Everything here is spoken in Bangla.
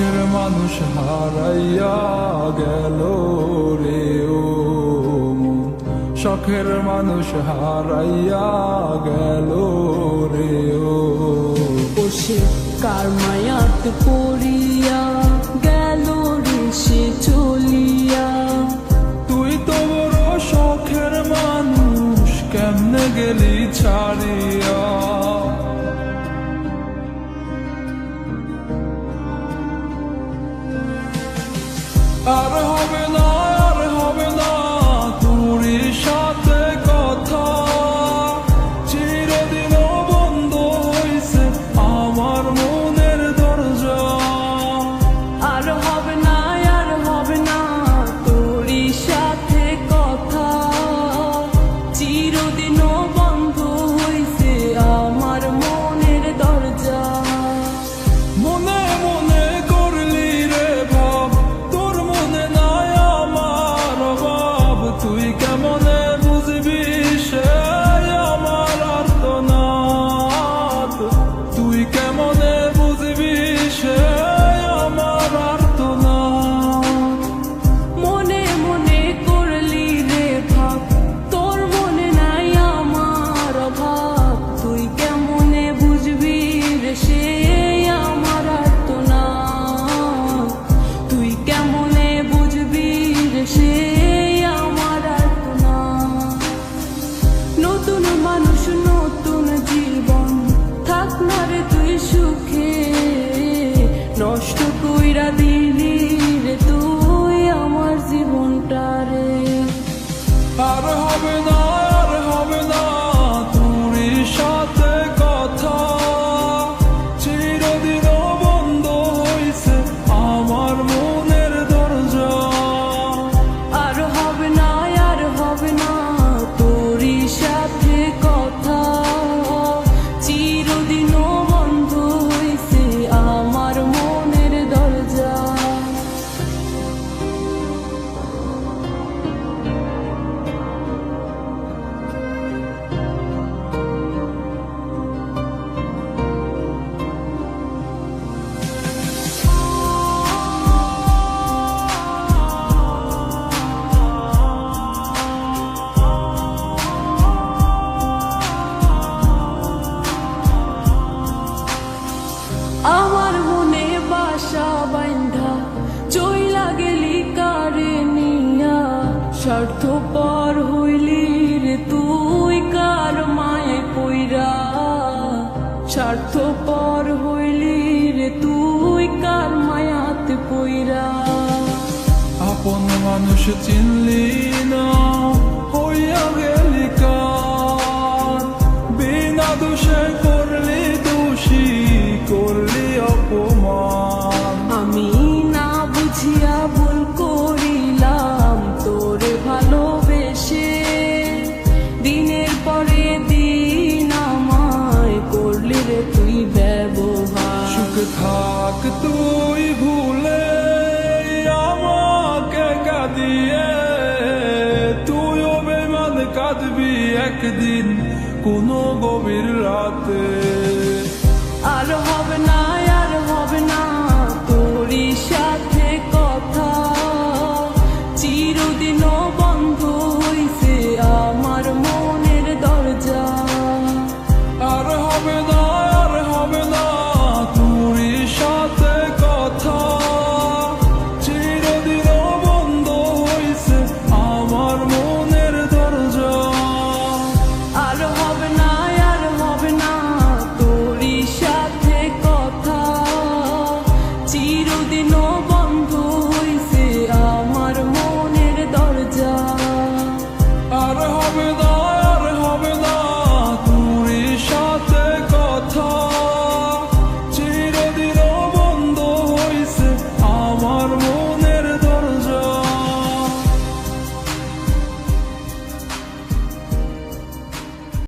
শখের মানুষ হারাইয়া গেল রে ও মন, শখের মানুষ হারাইয়া গেল রে ও। সে কার মায়াত পড়িয়া গেল রে সে চলিয়া। তুই তো বড় শখের মানুষ, কেমনে গেলি ছাড়িয়া। আর হবে না, আর হবে না তোরই সাথে কথা, চিরদিন বন্ধ হইছে আমার মনের দরজা। আর হবে না, আর হবে না তোরই সাথে কথা, চিরদিনও বন্ধ হইছে আমার মনের দরজা। মনে মনে করলি রে ভাব, তোর মনে নাই আমার অভাব। তুই কেমনে বুঝবি সে আমার আর্তনাদ, তুই কেমনে বুঝবি সে আমার আর্তনাদ। মনে মনে করলি রে ভাব, তোর মনে নাই আমার অভাব। তুই কেমনে বুঝবি রে সে আমার আর্তনাদ, তুই কেমনে বুঝবি রে সে আমার আর্তনাদ। নতুন মানুষ নতুন জীবন, থাক না রে তুই সুখে, নষ্ট কইরা দিলি রে তুই আমার জীবনটা রে। আর হবে না, আর হবে না তোরই সাথে কথা, চিরদিন বন্ধ হইছে আমার মনের দরজা। আর হবে না, আর হবে না তোরই সাথে কথা, চিরদিনও বন্ধ হইছে আমার মনের দরজা। আমার মনে বাসা বাইন্ধা চইলা গেলি কারে নিয়া, স্বার্থপর হইলি রে তুই কার মায়ে পইরা। স্বার্থপর হইলি রে তুই কার মায়াতে পইরা। আপন মানুষ চিনলি না, হইয়া গেলি কার, বিনা দোষে করলি দোষী, করলি অপমান। আমি না বুঝিয়া ভুল করিলাম তোরে ভালোবেসে, দিনের পরে দিন আমায় করলি রে তুই ব্যবহার। সুখে থাক তুই ভুলে আমাকে কাঁদিয়ে, তুইও বেমান কাঁদবি একদিন কোনো গভীর রাতে।